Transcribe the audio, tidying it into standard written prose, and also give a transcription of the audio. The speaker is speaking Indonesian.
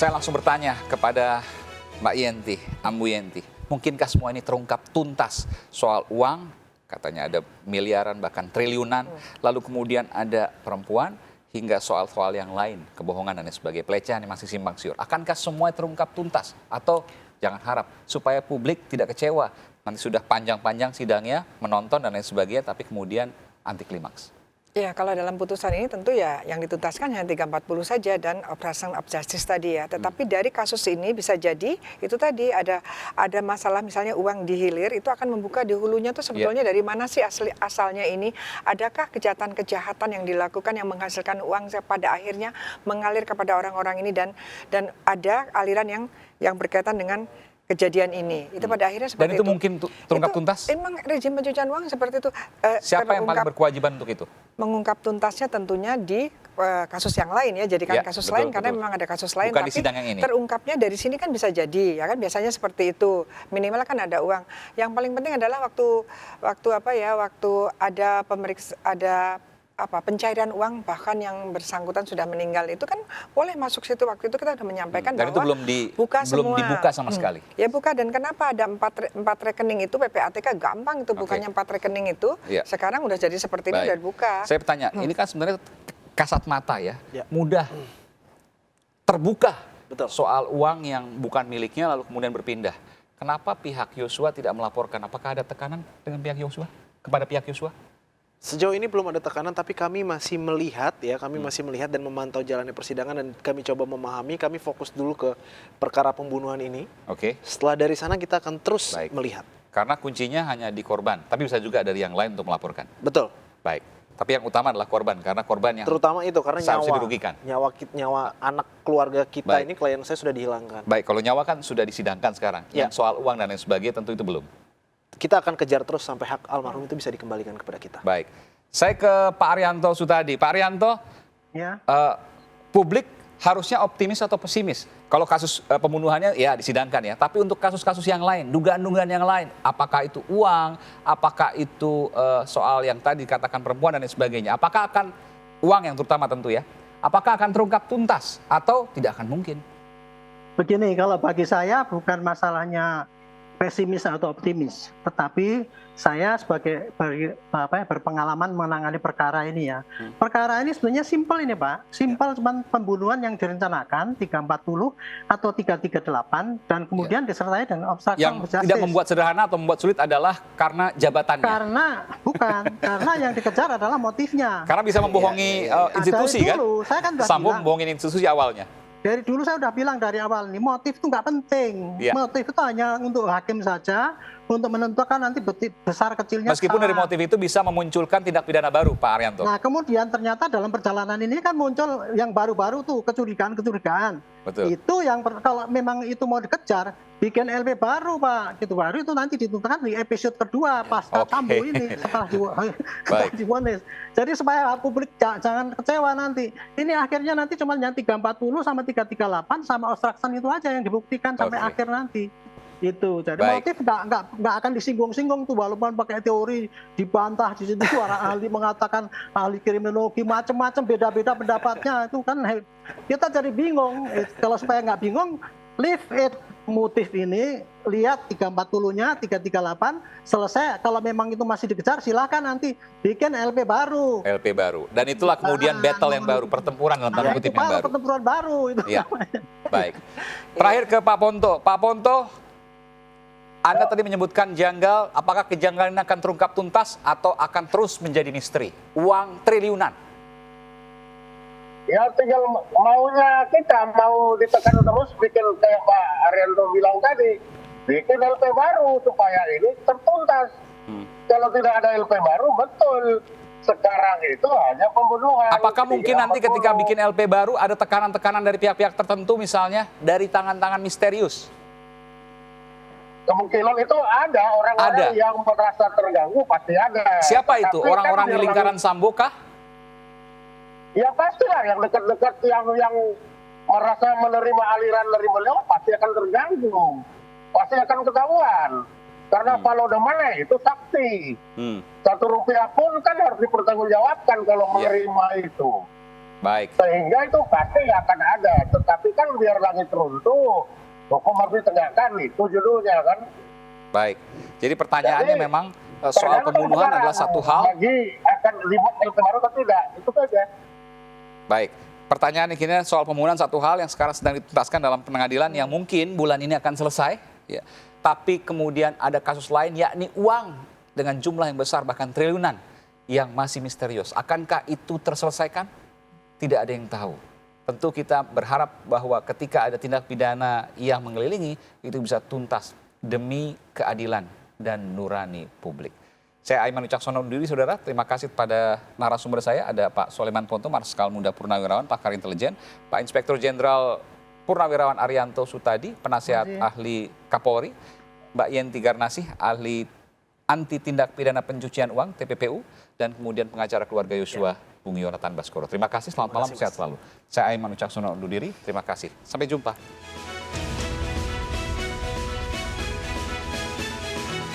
Saya langsung bertanya kepada Mbak Yenti, Ambu Yenti, mungkinkah semua ini terungkap tuntas soal uang, katanya ada miliaran bahkan triliunan, lalu kemudian ada perempuan, hingga soal-soal yang lain, kebohongan dan sebagainya, pelecehan yang masih simpang siur. Akankah semua terungkap tuntas? Atau jangan harap, supaya publik tidak kecewa, nanti sudah panjang-panjang sidangnya, menonton dan lain sebagainya, tapi kemudian anti klimaks. Ya, kalau dalam putusan ini tentu ya yang dituntaskan hanya 340 saja dan obstruction of justice tadi ya. Tetapi dari kasus ini bisa jadi itu tadi ada masalah misalnya uang dihilir itu akan membuka di hulunya tuh sebetulnya dari mana sih asalnya ini? Adakah kejahatan-kejahatan yang dilakukan yang menghasilkan uang pada akhirnya mengalir kepada orang-orang ini dan ada aliran yang berkaitan dengan kejadian ini, itu pada akhirnya seperti itu. Dan itu mungkin terungkap tuntas? Emang rejim pencucian uang seperti itu. Siapa yang paling berkewajiban untuk itu? Mengungkap tuntasnya tentunya di kasus yang lain ya, jadikan kasus lain karena memang ada kasus lain. Bukan tapi di sidang yang ini. Terungkapnya dari sini kan bisa jadi, ya kan biasanya seperti itu. Minimal kan ada uang. Yang paling penting adalah waktu ada pencairan uang bahkan yang bersangkutan sudah meninggal itu kan boleh masuk situ. Waktu itu kita sudah menyampaikan dan bahwa itu belum dibuka sama sekali. Ya buka, dan kenapa ada empat rekening itu PPATK gampang itu bukanya 4 rekening itu. Sekarang udah jadi seperti ini udah dibuka. Saya bertanya, ini kan sebenarnya kasat mata ya. Mudah terbuka soal uang yang bukan miliknya lalu kemudian berpindah. Kenapa pihak Yosua tidak melaporkan? Apakah ada tekanan dengan pihak Yosua kepada pihak Yosua? Sejauh ini belum ada tekanan, tapi kami masih melihat dan memantau jalannya persidangan dan kami coba memahami. Kami fokus dulu ke perkara pembunuhan ini. Setelah dari sana kita akan terus melihat. Karena kuncinya hanya di korban, tapi bisa juga dari yang lain untuk melaporkan. Betul. Baik. Tapi yang utama adalah korban, karena korban yang terutama itu karena dirugikan. Nyawa anak keluarga kita ini, klien saya sudah dihilangkan. Baik, kalau nyawa kan sudah disidangkan sekarang. Yang soal uang dan lain sebagainya tentu itu belum. Kita akan kejar terus sampai hak almarhum itu bisa dikembalikan kepada kita. Baik, saya ke Pak Arianto Sutadi. Pak Arianto, publik harusnya optimis atau pesimis? Kalau kasus pembunuhannya ya disidangkan ya, tapi untuk kasus-kasus yang lain, dugaan-dugaan yang lain, apakah itu uang, apakah itu soal yang tadi dikatakan perempuan dan lain sebagainya, apakah akan uang yang terutama tentu ya, apakah akan terungkap tuntas atau tidak akan mungkin? Begini, kalau bagi saya bukan masalahnya pesimis atau optimis, tetapi saya sebagai berpengalaman menangani perkara ini ya. Perkara ini sebenarnya simpel ini Pak, simpel cuman pembunuhan yang direncanakan 340 atau 338 dan kemudian disertai dengan obstruction of justice. Yang tidak membuat sederhana atau membuat sulit adalah karena jabatannya. Karena yang dikejar adalah motifnya. Karena bisa membohongi institusi kan? Saya kan Sambo membohongi institusi awalnya. Dari dulu saya udah bilang dari awal nih, motif itu nggak penting. Motif itu hanya untuk hakim saja, untuk menentukan nanti besar kecilnya. Meskipun dari motif itu bisa memunculkan tindak pidana baru, Pak Arianto. Nah kemudian ternyata dalam perjalanan ini kan muncul yang baru-baru tuh, kecurigaan-kecurigaan. Betul. Itu yang kalau memang itu mau dikejar, bikin LP baru Pak. Gitu baru itu nanti ditentukan di episode kedua pasca Sambo ini setelah divonis. Jadi supaya publik jangan kecewa nanti. Ini akhirnya nanti cuma yang 340 sama 338 sama obstruction itu aja yang dibuktikan sampai akhir nanti. Itu. Jadi motif nggak akan disinggung-singgung tuh, walaupun pakai teori dibantah di situ suara ahli mengatakan ahli kriminologi macam-macam beda-beda pendapatnya itu kan kita jadi bingung. Kalau supaya nggak bingung, leave it. Motif ini lihat 340-nya, 338 selesai. Kalau memang itu masih dikejar silahkan nanti bikin LP baru. LP baru. Dan itulah kemudian battle yang baru, pertempuran dalam tanda kutip yang baru. Pertempuran baru itu. Ya. Baik. Terakhir ke Pak Ponto. Pak Ponto, Anda tadi menyebutkan janggal, apakah kejanggalan ini akan terungkap tuntas atau akan terus menjadi misteri? Uang triliunan. Ya tinggal maunya kita, mau ditekan terus bikin kayak Pak Arianto bilang tadi, bikin LP baru supaya ini tertuntas. Kalau tidak ada LP baru, betul. Sekarang itu hanya pembunuhan. Apakah mungkin nanti ketika bikin LP baru ada tekanan-tekanan dari pihak-pihak tertentu misalnya dari tangan-tangan misterius? Kemungkinan itu ada orang-orang yang merasa terganggu, pasti ada. Siapa itu? Orang-orang di lingkaran Sambo kah? Ya pastilah yang dekat-dekat yang merasa menerima aliran dari beliau pasti akan terganggu, pasti akan ketahuan. Karena kalau udah mana itu sakti, 1 rupiah pun kan harus dipertanggungjawabkan kalau menerima itu. Baik. Sehingga itu pasti akan ada. Tetapi kan biar langit runtuh, hukum harus ditegakkan, itu judulnya kan. Baik. Jadi pertanyaannya memang soal pembunuhan adalah satu hal. Lagi akan ribut LP Baru atau tidak, itu saja. Baik. Pertanyaan ini soal pembunuhan satu hal yang sekarang sedang dituntaskan dalam pengadilan yang mungkin bulan ini akan selesai. Ya. Tapi kemudian ada kasus lain yakni uang dengan jumlah yang besar bahkan triliunan yang masih misterius. Akankah itu terselesaikan? Tidak ada yang tahu. Tentu kita berharap bahwa ketika ada tindak pidana yang mengelilingi itu bisa tuntas demi keadilan dan nurani publik. Saya Aiman Wicaksono undur diri, saudara. Terima kasih pada narasumber saya. Ada Pak Soleman Ponto, Marskal Muda Purnawirawan, pakar intelijen. Pak Inspektur Jenderal Purnawirawan Arianto Sutadi, penasihat ahli Kapolri. Mbak Yenti Garnasih, ahli anti tindak pidana pencucian uang, TPPU. Dan kemudian pengacara keluarga Yosua, Bung Yonatan Baskoro. Terima kasih, selamat malam, sehat selalu. Saya Aiman Wicaksono undur diri, terima kasih. Sampai jumpa.